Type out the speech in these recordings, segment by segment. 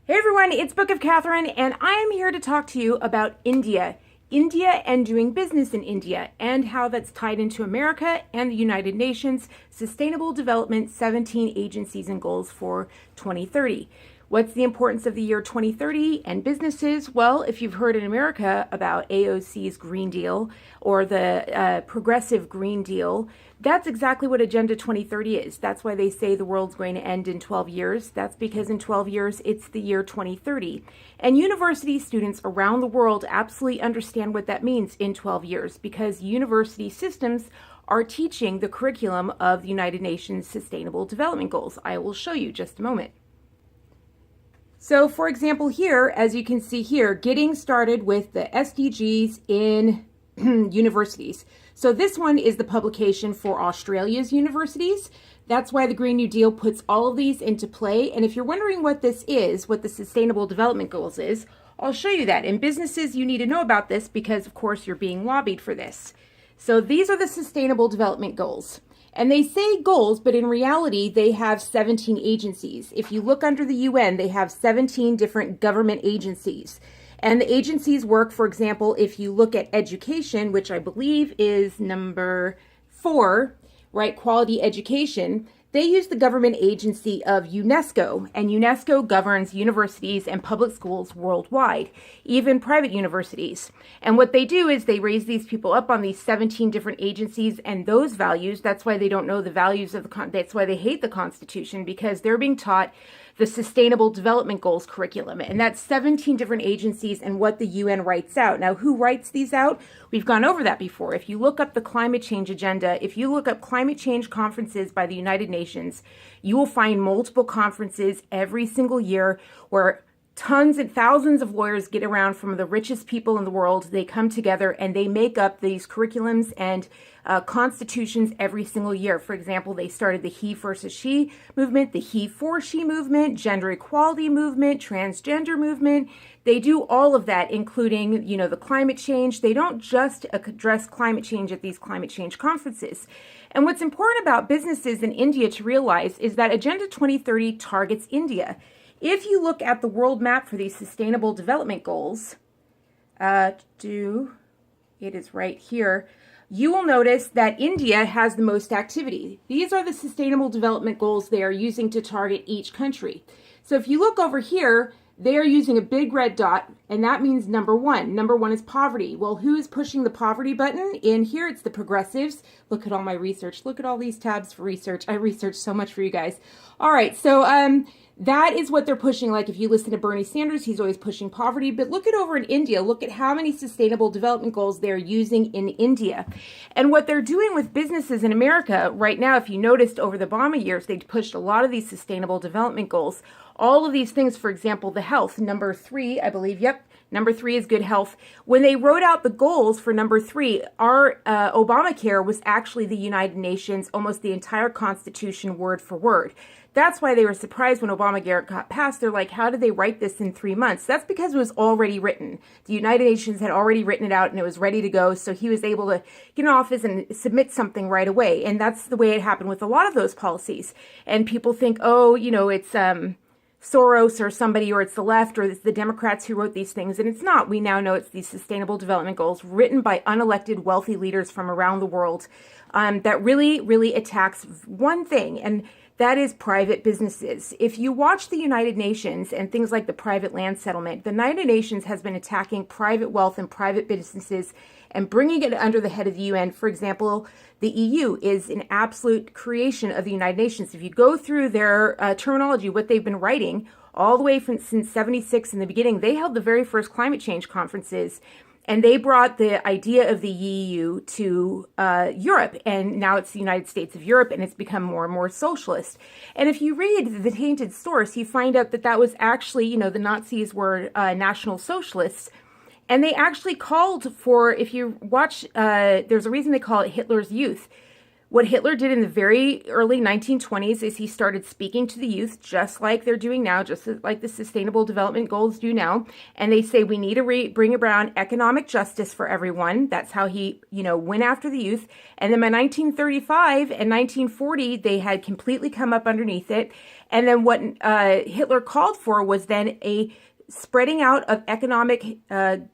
Hey everyone, it's Book of Catherine, and I am here to talk to you about India. India and doing business in India, and how that's tied into America and the United Nations Sustainable Development 17 Agencies and Goals for 2030. What's the importance of the year 2030 and businesses? Well, if you've heard in America about AOC's Green Deal or the Progressive Green Deal, that's exactly what Agenda 2030 is. That's why they say the world's going to end in 12 years. That's because in 12 years, it's the year 2030. And university students around the world absolutely understand what that means in 12 years because university systems are teaching the curriculum of the United Nations Sustainable Development Goals. I will show you just a moment. So, for example, here, as you can see here, getting started with the SDGs in universities. So this one is the publication for Australia's universities. That's why the Green New Deal puts all of these into play. And if you're wondering what this is, what the Sustainable Development Goals is, I'll show you that. In businesses, you need to know about this because, of course, you're being lobbied for this. So these are the Sustainable Development Goals. And they say goals, but in reality, they have 17 agencies. If you look under the UN, they have 17 different government agencies. And the agencies work, for example, if you look at education, which I believe is number 4, right, quality education, they use the government agency of UNESCO, and UNESCO governs universities and public schools worldwide, even private universities. And what they do is they raise these people up on these 17 different agencies and those values. That's why they don't know the values of that's why they hate the Constitution, because they're being taught the Sustainable Development Goals curriculum. And that's 17 different agencies and what the UN writes out. Now, who writes these out? We've gone over that before. If you look up the climate change agenda, if you look up climate change conferences by the United Nations, you will find multiple conferences every single year where tons and thousands of lawyers get around from the richest people in the world. They come together and they make up these curriculums and constitutions every single year. For example, they started the he versus she movement, the he for she movement, gender equality movement, transgender movement. They do all of that, including, the climate change. They don't just address climate change at these climate change conferences. And what's important about businesses in India to realize is that Agenda 2030 targets India. If you look at the world map for these Sustainable Development Goals, it is right here, you will notice that India has the most activity. These are the Sustainable Development Goals they are using to target each country. So if you look over here, they are using a big red dot, and that means number 1. Number 1 is poverty. Well, who is pushing the poverty button? In here, it's the progressives. Look at all my research. Look at all these tabs for research. I researched so much for you guys. All right, so that is what they're pushing. Like if you listen to Bernie Sanders, he's always pushing poverty. But look at over in India. Look at how many Sustainable Development Goals they're using in India. And what they're doing with businesses in America right now, if you noticed over the Obama years, they pushed a lot of these Sustainable Development Goals. All of these things, for example, the health, number 3, I believe, number 3 is good health. When they wrote out the goals for number 3, our Obamacare was actually the United Nations, almost the entire Constitution, word for word. That's why they were surprised when Obamacare got passed. They're like, how did they write this in 3 months? That's because it was already written. The United Nations had already written it out and it was ready to go. So he was able to get in office and submit something right away. And that's the way it happened with a lot of those policies. And people think, it's Soros or somebody, or it's the left, or it's the Democrats who wrote these things, and it's not. We now know it's these Sustainable Development Goals written by unelected wealthy leaders from around the world that really, really attacks one thing, and that is private businesses. If you watch the United Nations and things like the private land settlement, the United Nations has been attacking private wealth and private businesses and bringing it under the head of the UN. For example, the EU is an absolute creation of the United Nations. If you go through their terminology, what they've been writing all the way since 76 in the beginning, they held the very first climate change conferences. And they brought the idea of the EU to Europe, and now it's the United States of Europe, and it's become more and more socialist. And if you read the tainted source, you find out that that was actually, the Nazis were National Socialists, and they actually called for, if you watch, there's a reason they call it Hitler's Youth. What Hitler did in the very early 1920s is he started speaking to the youth just like they're doing now, just like the Sustainable Development Goals do now. And they say we need to bring around economic justice for everyone. That's how he, went after the youth. And then by 1935 and 1940, they had completely come up underneath it. And then what Hitler called for was then a spreading out of economic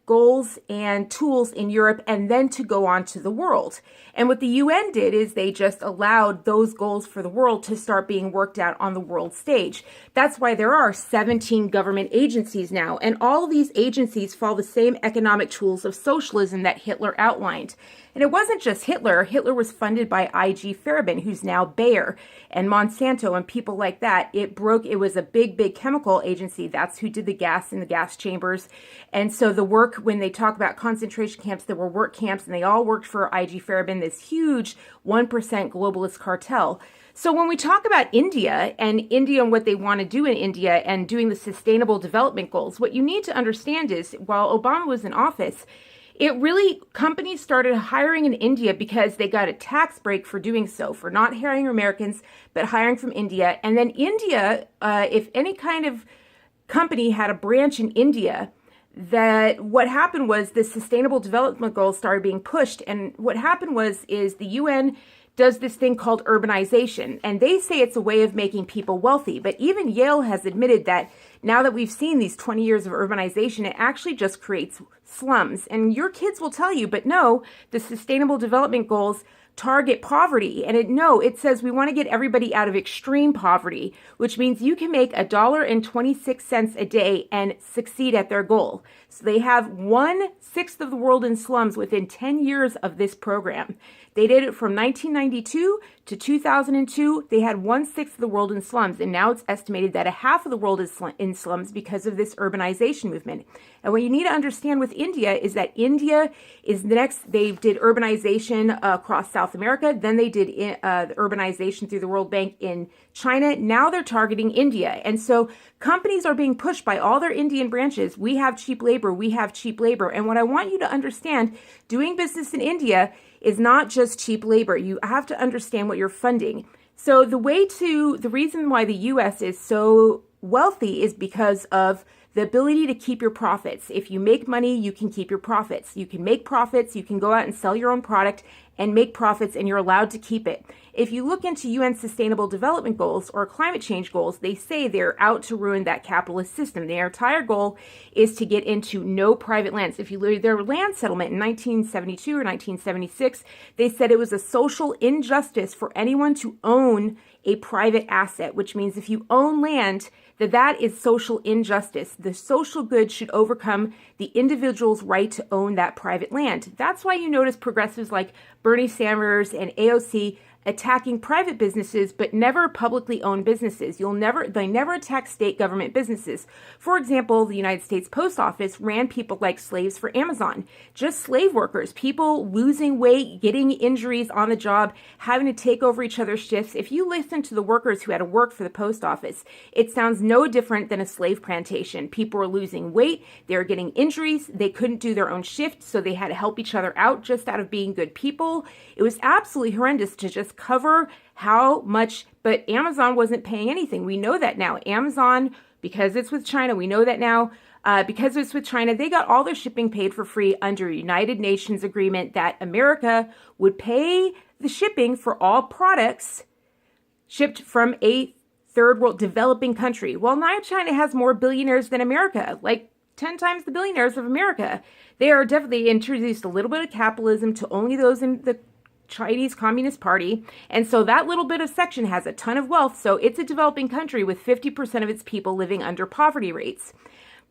goals and tools in Europe, and then to go on to the world. And what the UN did is they just allowed those goals for the world to start being worked out on the world stage. That's why there are 17 government agencies now, and all of these agencies follow the same economic tools of socialism that Hitler outlined. And it wasn't just Hitler. Hitler was funded by I.G. Farben, who's now Bayer, and Monsanto and people like that. It was a big, big chemical agency. That's who did the gas in the gas chambers. And so the work, when they talk about concentration camps, there were work camps, and they all worked for I.G. Farben, this huge 1% globalist cartel. So when we talk about India and what they want to do in India and doing the Sustainable Development Goals, what you need to understand is while Obama was in office, companies started hiring in India because they got a tax break for doing so, for not hiring Americans, but hiring from India. And then India, if any kind of company had a branch in India, that what happened was the Sustainable Development Goals started being pushed. And what happened is the UN does this thing called urbanization. And they say it's a way of making people wealthy. But even Yale has admitted that now that we've seen these 20 years of urbanization, it actually just creates slums. And your kids will tell you, but no, the Sustainable Development Goals target poverty. And it says we want to get everybody out of extreme poverty, which means you can make $1.26 a day and succeed at their goal. So they have 1/6 of the world in slums within 10 years of this program. They did it from 1992 to 2002. They had 1/6 of the world in slums. And now it's estimated that a half of the world is in slums because of this urbanization movement. And what you need to understand with India is that India is the next. They did urbanization across South America. Then they did the urbanization through the World Bank in China. Now they're targeting India. And so companies are being pushed by all their Indian branches. We have cheap labor. We have cheap labor. And what I want you to understand, doing business in India is not just cheap labor. You have to understand what you're funding. So the reason why the U.S. is so wealthy is because of the ability to keep your profits. If you make money, you can keep your profits. You can make profits, you can go out and sell your own product and make profits, and you're allowed to keep it. If you look into UN Sustainable Development Goals or climate change goals, they say they're out to ruin that capitalist system. Their entire goal is to get into no private lands. If you look at their land settlement in 1972 or 1976, they said it was a social injustice for anyone to own a private asset, which means if you own land, that is social injustice. The social good should overcome the individual's right to own that private land. That's why you notice progressives like Bernie Sanders and AOC attacking private businesses, but never publicly owned businesses. They never attack state government businesses. For example, the United States Post Office ran people like slaves for Amazon, just slave workers, people losing weight, getting injuries on the job, having to take over each other's shifts. If you listen to the workers who had to work for the post office, it sounds no different than a slave plantation. People were losing weight, they were getting injuries, they couldn't do their own shift, so they had to help each other out just out of being good people. It was absolutely horrendous to just cover how much, but Amazon wasn't paying anything. We know that now. Amazon, because it's with China, we know that now. Because it's with China, they got all their shipping paid for free under a United Nations agreement that America would pay the shipping for all products shipped from a third world developing country. Well, now China has more billionaires than America, like 10 times the billionaires of America. They are definitely introduced a little bit of capitalism to only those in the Chinese Communist Party. And so that little bit of section has a ton of wealth. So it's a developing country with 50% of its people living under poverty rates.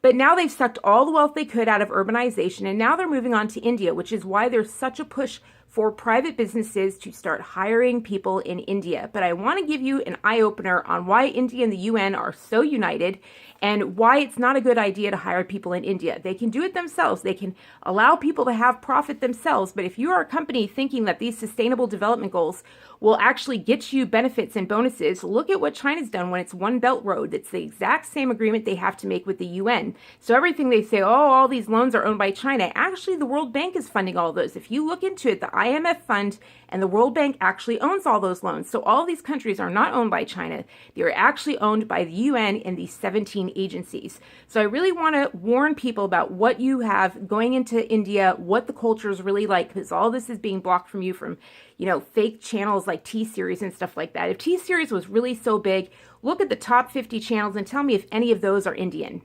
But now they've sucked all the wealth they could out of urbanization. And now they're moving on to India, which is why there's such a push for private businesses to start hiring people in India. But I want to give you an eye-opener on why India and the UN are so united and why it's not a good idea to hire people in India. They can do it themselves. They can allow people to have profit themselves. But if you are a company thinking that these sustainable development goals will actually get you benefits and bonuses, look at what China's done when it's One Belt Road. It's the exact same agreement they have to make with the UN. So everything they say, oh, all these loans are owned by China. Actually, the World Bank is funding all of those. If you look into it, the IMF fund and the World Bank actually owns all those loans. So all these countries are not owned by China. They're actually owned by the UN and these 17 agencies. So I really want to warn people about what you have going into India, what the culture is really like, because all this is being blocked from you from, fake channels like T-Series and stuff like that. If T-Series was really so big, look at the top 50 channels and tell me if any of those are Indian.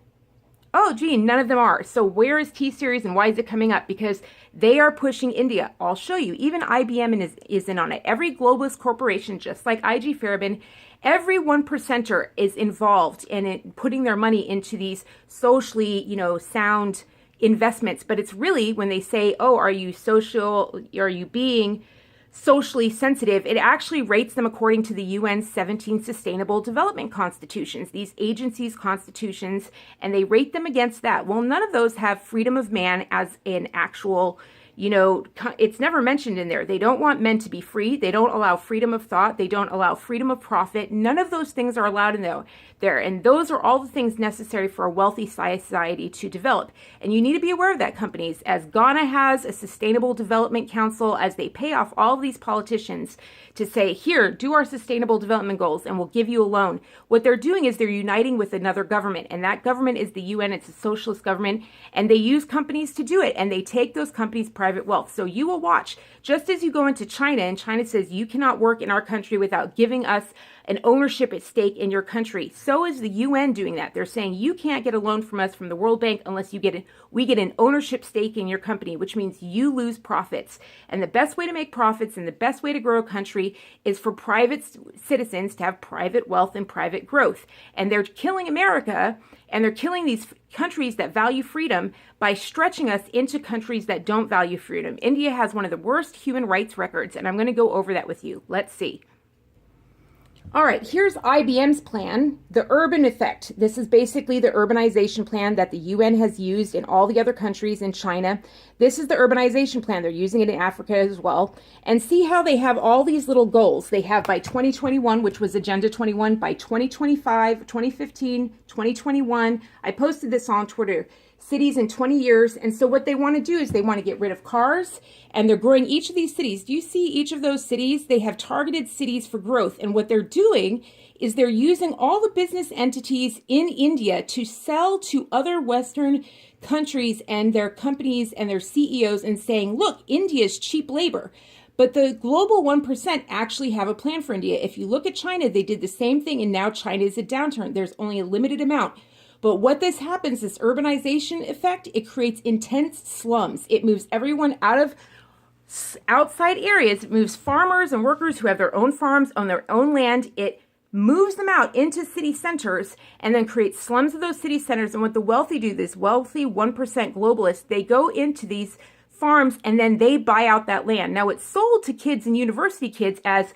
Oh, gee, none of them are. So where is T-Series and why is it coming up? Because they are pushing India. I'll show you. Even IBM is in on it. Every globalist corporation, just like IG Farben, every 1%er is involved in putting their money into these socially, sound investments. But it's really when they say, oh, are you being socially sensitive, it actually rates them according to the UN's 17 Sustainable Development Constitutions, these agencies' constitutions, and they rate them against that. Well, none of those have freedom of man as an actual, it's never mentioned in there. They don't want men to be free. They don't allow freedom of thought. They don't allow freedom of profit. None of those things are allowed in there. And those are all the things necessary for a wealthy society to develop. And you need to be aware of that, companies. As Ghana has a Sustainable Development Council, as they pay off all of these politicians to say, here, do our sustainable development goals and we'll give you a loan. What they're doing is they're uniting with another government. And that government is the UN. It's a socialist government. And they use companies to do it. And they take those companies' private wealth. So you will watch, just as you go into China and China says, you cannot work in our country without giving us an ownership at stake in your country. So is the UN doing that. They're saying you can't get a loan from us from the World Bank unless we get an ownership stake in your company, which means you lose profits. And the best way to make profits and the best way to grow a country is for private citizens to have private wealth and private growth. And they're killing America and they're killing these countries that value freedom by stretching us into countries that don't value freedom. India has one of the worst human rights records, and I'm going to go over that with you. Let's see. All right, here's IBM's plan, the urban effect. This is basically the urbanization plan that the UN has used in all the other countries in China. This is the urbanization plan. They're using it in Africa as well. And see how they have all these little goals. They have by 2021, which was Agenda 21, by 2025, 2015, 2021. I posted this on Twitter. Cities in 20 years. And so what they want to do is they want to get rid of cars, and they're growing each of these cities. Do you see each of those cities? They have targeted cities for growth. And what they're doing is they're using all the business entities in India to sell to other Western countries and their companies and their CEOs and saying, look, India's cheap labor. But the global 1% actually have a plan for India. If you look at China, they did the same thing, and now China is a downturn. There's only a limited amount. But what this happens, this urbanization effect, it creates intense slums. It moves everyone out of outside areas. It moves farmers and workers who have their own farms on their own land. It moves them out into city centers and then creates slums of those city centers. And what the wealthy do, this wealthy 1% globalists, they go into these farms and then they buy out that land. Now it's sold to kids and university kids as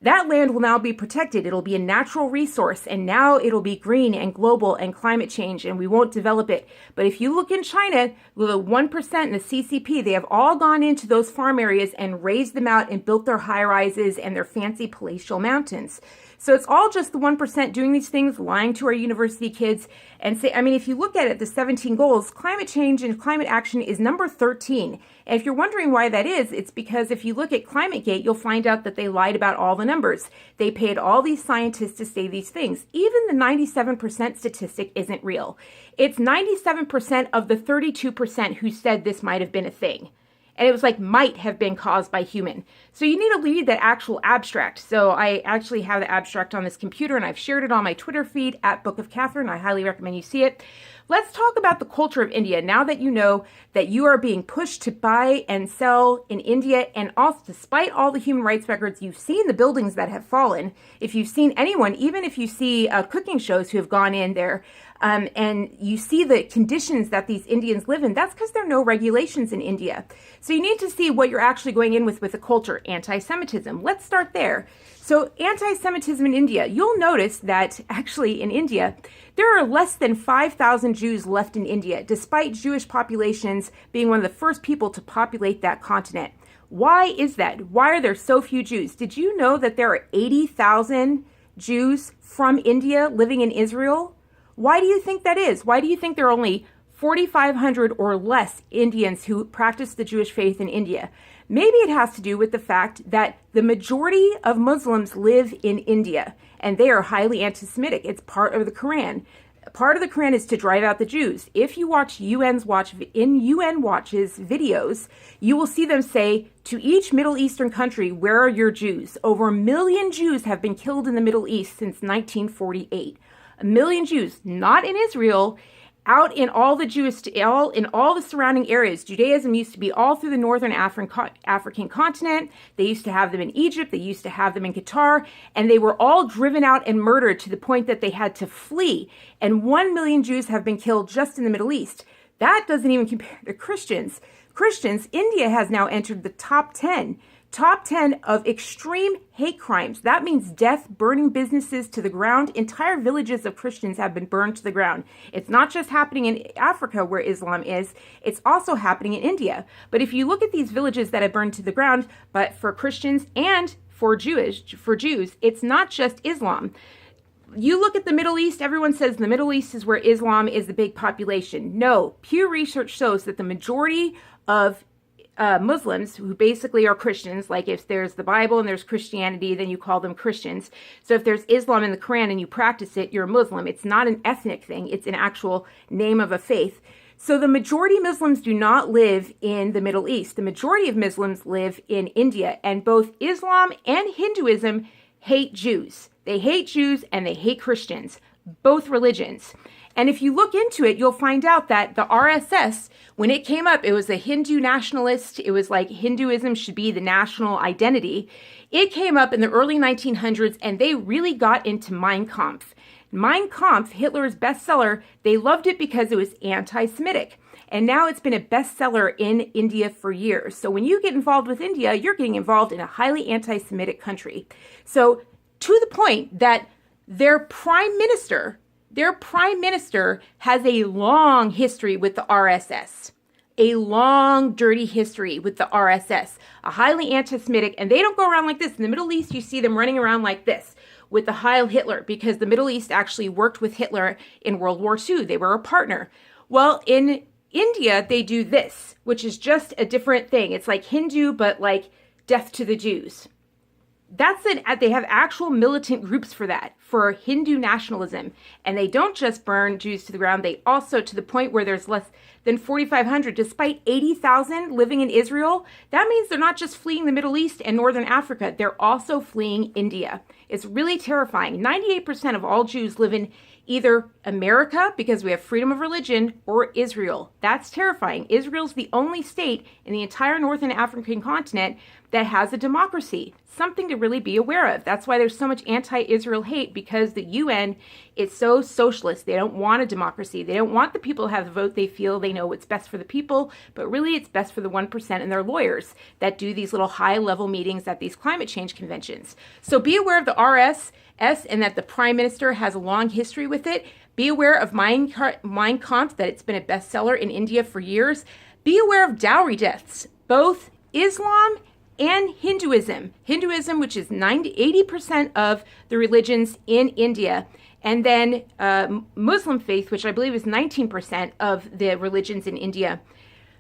that land will now be protected. It'll be a natural resource, and now it'll be green and global and climate change, and we won't develop it. But if you look in China, the 1% and the CCP, they have all gone into those farm areas and raised them out and built their high-rises and their fancy palatial mountains. So it's all just the 1% doing these things, lying to our university kids, and say, if you look at it, the 17 goals, climate change and climate action is number 13. And if you're wondering why that is, it's because if you look at ClimateGate, you'll find out that they lied about all the numbers. They paid all these scientists to say these things. Even the 97% statistic isn't real. It's 97% of the 32% who said this might have been a thing. And it was like might have been caused by human. So you need to read that actual abstract. So I actually have the abstract on this computer, and I've shared it on my Twitter feed at Book of Catherine. I highly recommend you see it. Let's talk about the culture of India. Now that you know that you are being pushed to buy and sell in India, and also despite all the human rights records, you've seen the buildings that have fallen. If you've seen anyone, even if you see cooking shows who have gone in there, and you see the conditions that these Indians live in, that's because there are no regulations in India. So you need to see what you're actually going in with the culture, anti-Semitism. Let's start there. So anti-Semitism in India, you'll notice that actually in India, there are less than 5,000 Jews left in India, despite Jewish populations being one of the first people to populate that continent. Why is that? Why are there so few Jews? Did you know that there are 80,000 Jews from India living in Israel? Why do you think that is? Why do you think there are only 4,500 or less Indians who practice the Jewish faith in India? Maybe it has to do with the fact that the majority of Muslims live in India, and they are highly anti-Semitic. It's part of the Quran. Part of the Quran is to drive out the Jews. If you watch UN Watch's videos, you will see them say to each Middle Eastern country, where are your Jews? Over 1 million Jews have been killed in the Middle East since 1948. 1 million Jews, not in Israel, out in all the surrounding areas. Judaism used to be all through the northern African continent. They used to have them in Egypt. They used to have them in Qatar. And they were all driven out and murdered to the point that they had to flee. And 1 million Jews have been killed just in the Middle East. That doesn't even compare to Christians. India has now entered the top 10 of extreme hate crimes. That means death, burning businesses to the ground. Entire villages of Christians have been burned to the ground. It's not just happening in Africa where Islam is, it's also happening in India. But if you look at these villages that have burned to the ground, but for Christians and for Jews, it's not just Islam. You look at the Middle East, everyone says the Middle East is where Islam is the big population. No, Pew Research shows that the majority of Muslims, who basically are Christians, like if there's the Bible and there's Christianity, then you call them Christians. So if there's Islam in the Quran and you practice it, you're a Muslim. It's not an ethnic thing. It's an actual name of a faith. So the majority of Muslims do not live in the Middle East. The majority of Muslims live in India, and both Islam and Hinduism hate Jews. They hate Jews and they hate Christians, both religions. And if you look into it, you'll find out that the RSS, when it came up, it was a Hindu nationalist. It was like Hinduism should be the national identity. It came up in the early 1900s, and they really got into Mein Kampf. Mein Kampf, Hitler's bestseller, they loved it because it was anti-Semitic. And now it's been a bestseller in India for years. So when you get involved with India, you're getting involved in a highly anti-Semitic country. So to the point that their prime minister has a long history with the RSS, a long, dirty history with the RSS, a highly anti-Semitic, and they don't go around like this. In the Middle East, you see them running around like this with the Heil Hitler, because the Middle East actually worked with Hitler in World War II. They were a partner. Well, in India, they do this, which is just a different thing. It's like Hindu, but like death to the Jews. That's it. They have actual militant groups for that, for Hindu nationalism. And they don't just burn Jews to the ground. They also, to the point where there's less than 4,500, despite 80,000 living in Israel. That means they're not just fleeing the Middle East and Northern Africa. They're also fleeing India. It's really terrifying. 98% of all Jews live in either America, because we have freedom of religion, or Israel. That's terrifying. Israel's the only state in the entire Northern African continent that has a democracy. Something to really be aware of. That's why there's so much anti-Israel hate, because the UN is so socialist. They don't want a democracy. They don't want the people to have the vote. They feel they know what's best for the people, but really it's best for the 1% and their lawyers that do these little high-level meetings at these climate change conventions. So be aware of the RSS and that the Prime Minister has a long history with it. Be aware of Mein Kampf, that it's been a bestseller in India for years. Be aware of dowry deaths, both Islam and Hinduism. Hinduism, which is 80% of the religions in India, and then Muslim faith, which I believe is 19% of the religions in India.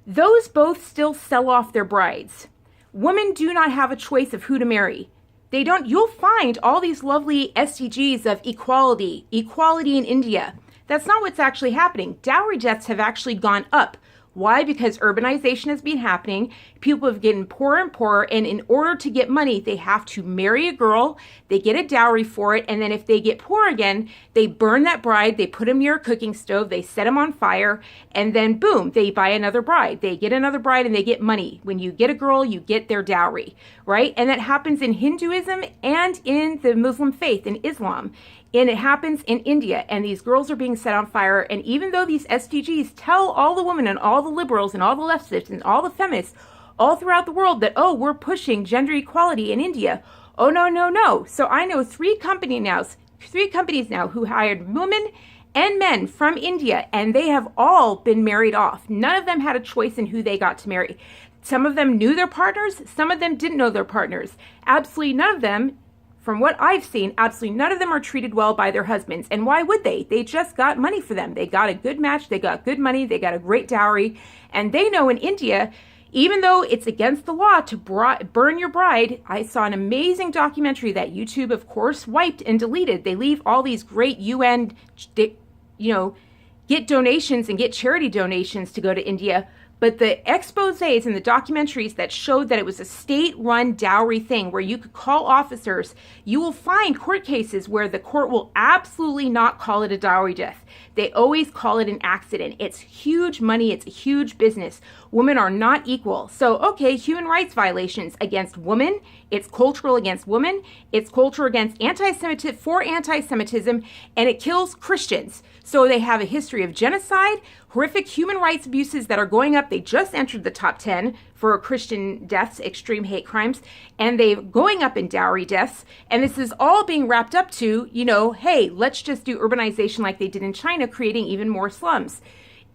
Those both still sell off their brides. Women do not have a choice of who to marry. They don't. You'll find all these lovely SDGs of equality in India. That's not what's actually happening. Dowry deaths have actually gone up. Why? Because urbanization has been happening. People have getting poorer and poorer, and in order to get money, they have to marry a girl, they get a dowry for it, and then if they get poor again, they burn that bride, they put them near a cooking stove, they set them on fire, and then boom, they buy another bride. They get another bride and they get money. When you get a girl, you get their dowry, right? And that happens in Hinduism and in the Muslim faith, in Islam. And it happens in India, and these girls are being set on fire. And even though these SDGs tell all the women and all the liberals and all the leftists and all the feminists all throughout the world that, oh, we're pushing gender equality in India. Oh, no, no, no. So I know three companies now who hired women and men from India, and they have all been married off. None of them had a choice in who they got to marry. Some of them knew their partners. Some of them didn't know their partners. Absolutely none of them, from what I've seen, absolutely none of them are treated well by their husbands. And why would they? They just got money for them. They got a good match. They got good money. They got a great dowry. And they know in India, Even though it's against the law to burn your bride, I saw an amazing documentary that YouTube, of course, wiped and deleted. They leave all these great UN, get donations and get charity donations to go to India. But the exposés and the documentaries that showed that it was a state-run dowry thing where you could call officers, you will find court cases where the court will absolutely not call it a dowry death. They always call it an accident. It's huge money. It's a huge business. Women are not equal. So, okay, human rights violations against women. It's cultural against women. It's cultural against anti-Semitism, and it kills Christians. So they have a history of genocide, horrific human rights abuses that are going up. They just entered the top 10 for Christian deaths, extreme hate crimes, and they're going up in dowry deaths. And this is all being wrapped up to, hey, let's just do urbanization like they did in China, creating even more slums.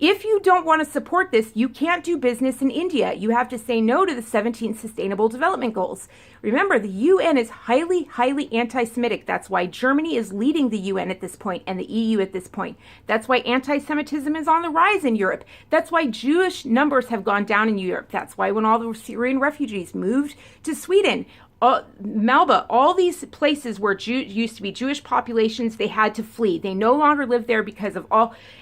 If you don't want to support this, you can't do business in India. You have to say no to the 17 Sustainable Development Goals. Remember, the UN is highly, highly anti-Semitic. That's why Germany is leading the UN at this point and the EU at this point. That's why anti-Semitism is on the rise in Europe. That's why Jewish numbers have gone down in Europe. That's why when all the Syrian refugees moved to Sweden, Malba, all these places where used to be Jewish populations, they had to flee. They no longer live there because of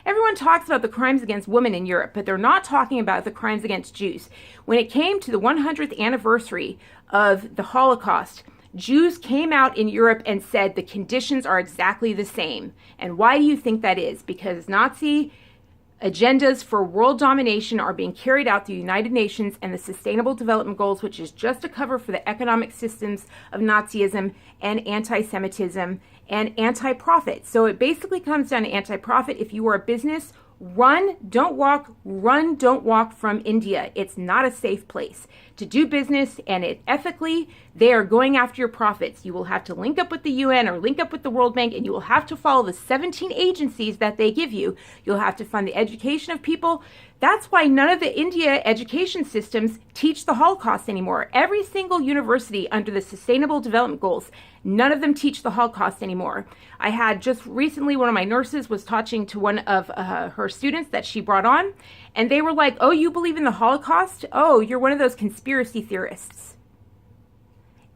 everyone talks about the crimes against women in Europe, but they're not talking about the crimes against Jews. When it came to the 100th anniversary of the Holocaust, Jews came out in Europe and said the conditions are exactly the same. And why do you think that is? Because Nazi agendas for world domination are being carried out through the United Nations and the Sustainable Development Goals, which is just a cover for the economic systems of Nazism and anti-Semitism and anti-profit. So it basically comes down to anti-profit. If you are a business, run, don't walk from India. It's not a safe place to do business, and ethically, they are going after your profits. You will have to link up with the UN or link up with the World Bank, and you will have to follow the 17 agencies that they give you. You'll have to fund the education of people. That's why none of the India education systems teach the Holocaust anymore. Every single university under the Sustainable Development Goals, none of them teach the Holocaust anymore. I had just recently, one of my nurses was talking to one of her students that she brought on, and they were like, oh, you believe in the Holocaust? Oh, you're one of those conspiracy theorists.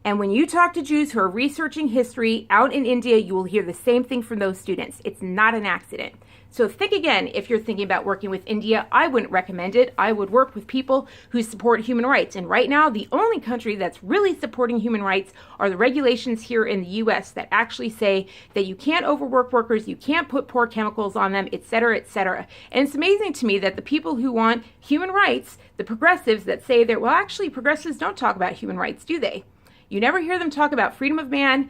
And when you talk to Jews who are researching history out in India, you will hear the same thing from those students. It's not an accident. So think again, if you're thinking about working with India, I wouldn't recommend it. I would work with people who support human rights. And right now, the only country that's really supporting human rights are the regulations here in the US that actually say that you can't overwork workers, you can't put poor chemicals on them, et cetera, et cetera. And it's amazing to me that the people who want human rights, the progressives that say that, well, actually, progressives don't talk about human rights, do they? You never hear them talk about freedom of man,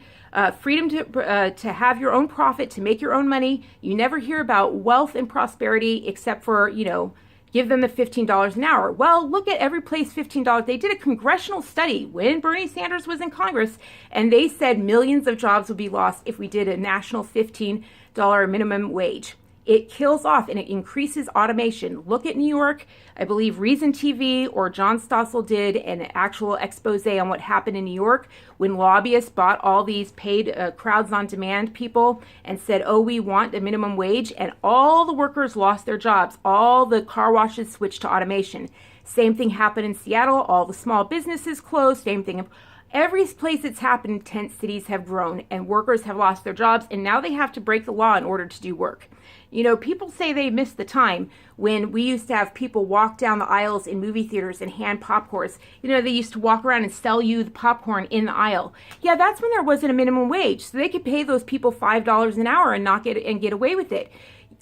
freedom to have your own profit, to make your own money. You never hear about wealth and prosperity except for, give them the $15 an hour. Well, look at every place $15. They did a congressional study when Bernie Sanders was in Congress, and they said millions of jobs would be lost if we did a national $15 minimum wage. It kills off and it increases automation. Look at New York. I believe Reason TV or John Stossel did an actual expose on what happened in New York when lobbyists bought all these paid crowds on demand people and said, oh, we want a minimum wage. And all the workers lost their jobs. All the car washes switched to automation. Same thing happened in Seattle. All the small businesses closed. Same thing. Every place it's happened, tent cities have grown and workers have lost their jobs. And now they have to break the law in order to do work. People say they miss the time when we used to have people walk down the aisles in movie theaters and hand popcorns. They used to walk around and sell you the popcorn in the aisle. Yeah, that's when there wasn't a minimum wage. So they could pay those people $5 an hour and not get away with it.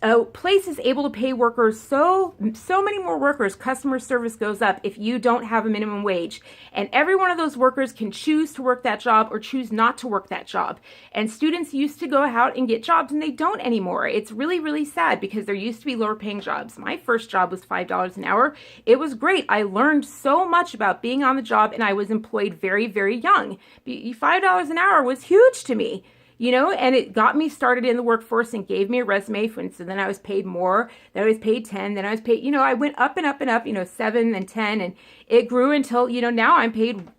A place is able to pay workers so many more workers. Customer service goes up if you don't have a minimum wage. And every one of those workers can choose to work that job or choose not to work that job. And students used to go out and get jobs and they don't anymore. It's really, really sad because there used to be lower paying jobs. My first job was $5 an hour. It was great. I learned so much about being on the job and I was employed very, very young. $5 an hour was huge to me. And it got me started in the workforce and gave me a resume. So then I was paid more, then I was paid 10, then I was paid, I went up and up and up, 7 and 10, and it grew until, now I'm paid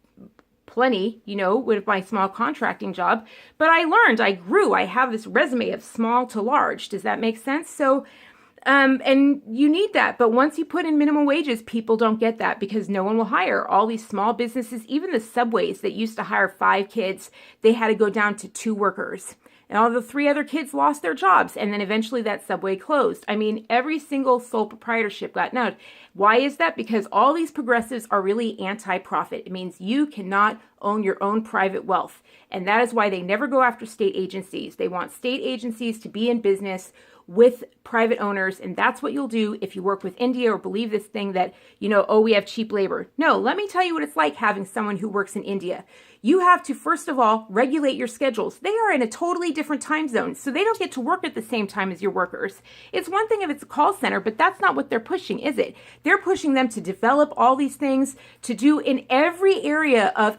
plenty, with my small contracting job. But I learned, I grew, I have this resume of small to large. Does that make sense? So And you need that. But once you put in minimum wages, people don't get that because no one will hire. All these small businesses, even the subways that used to hire 5 kids, they had to go down to 2 workers. And all the 3 other kids lost their jobs. And then eventually that subway closed. I mean, every single sole proprietorship got nowed. Why is that? Because all these progressives are really anti-profit. It means you cannot own your own private wealth. And that is why they never go after state agencies. They want state agencies to be in business with private owners, and that's what you'll do if you work with India or believe this thing that, oh, we have cheap labor. No, let me tell you what it's like having someone who works in India. You have to, first of all, regulate your schedules. They are in a totally different time zone, so they don't get to work at the same time as your workers. It's one thing if it's a call center, but that's not what they're pushing, is it? They're pushing them to develop all these things to do in every area of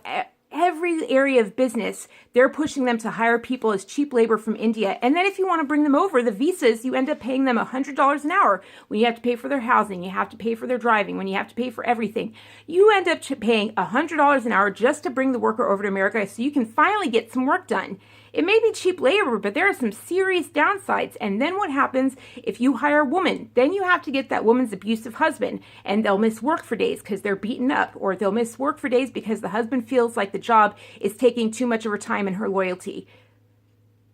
business. They're pushing them to hire people as cheap labor from India. And then if you want to bring them over, the visas, you end up paying them $100 an hour when you have to pay for their housing, you have to pay for their driving, when you have to pay for everything. You end up paying $100 an hour just to bring the worker over to America so you can finally get some work done. It may be cheap labor, but there are some serious downsides. And then what happens if you hire a woman? Then you have to get that woman's abusive husband, and they'll miss work for days because they're beaten up, or they'll miss work for days because the husband feels like the job is taking too much of her time and her loyalty.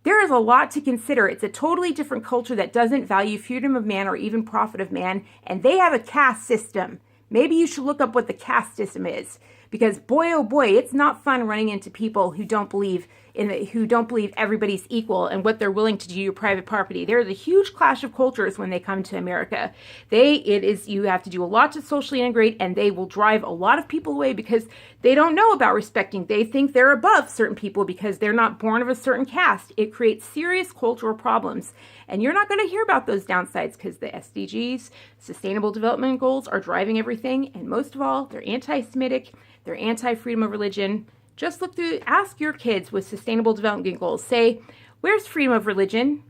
There is a lot to consider. It's a totally different culture that doesn't value freedom of man or even profit of man, and they have a caste system. Maybe you should look up what the caste system is, because boy, oh boy, it's not fun running into people who don't believe everybody's equal and what they're willing to do to your private property. There's a huge clash of cultures when they come to America. You have to do a lot to socially integrate, and they will drive a lot of people away because they don't know about respecting. They think they're above certain people because they're not born of a certain caste. It creates serious cultural problems. And you're not going to hear about those downsides because the SDGs, Sustainable Development Goals, are driving everything. And most of all, they're anti-Semitic, they're anti-freedom of religion. Just ask your kids with Sustainable Development Goals. Say, where's freedom of religion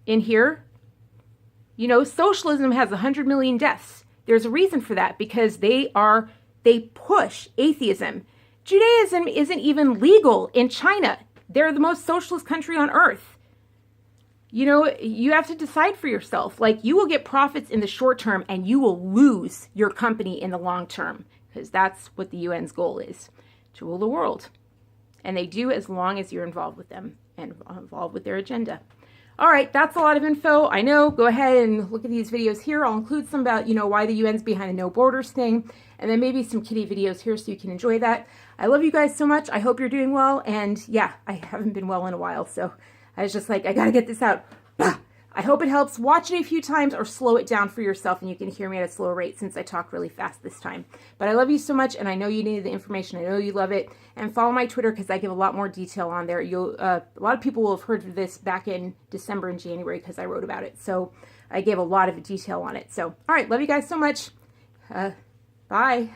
in here? Socialism has 100 million deaths. There's a reason for that because they push atheism. Judaism isn't even legal in China. They're the most socialist country on earth. You have to decide for yourself. Like, you will get profits in the short term and you will lose your company in the long term, because that's what the UN's goal is, to rule the world. And they do as long as you're involved with them and involved with their agenda. All right, that's a lot of info. I know, go ahead and look at these videos here. I'll include some about, why the UN's behind the No Borders thing, and then maybe some kitty videos here so you can enjoy that. I love you guys so much. I hope you're doing well. And yeah, I haven't been well in a while, so I was just like, I gotta get this out. I hope it helps. Watch it a few times or slow it down for yourself, and you can hear me at a slower rate since I talk really fast this time. But I love you so much, and I know you needed the information. I know you love it. And follow my Twitter because I give a lot more detail on there. A lot of people will have heard of this back in December and January because I wrote about it. So I gave a lot of detail on it. So, all right, love you guys so much. Bye.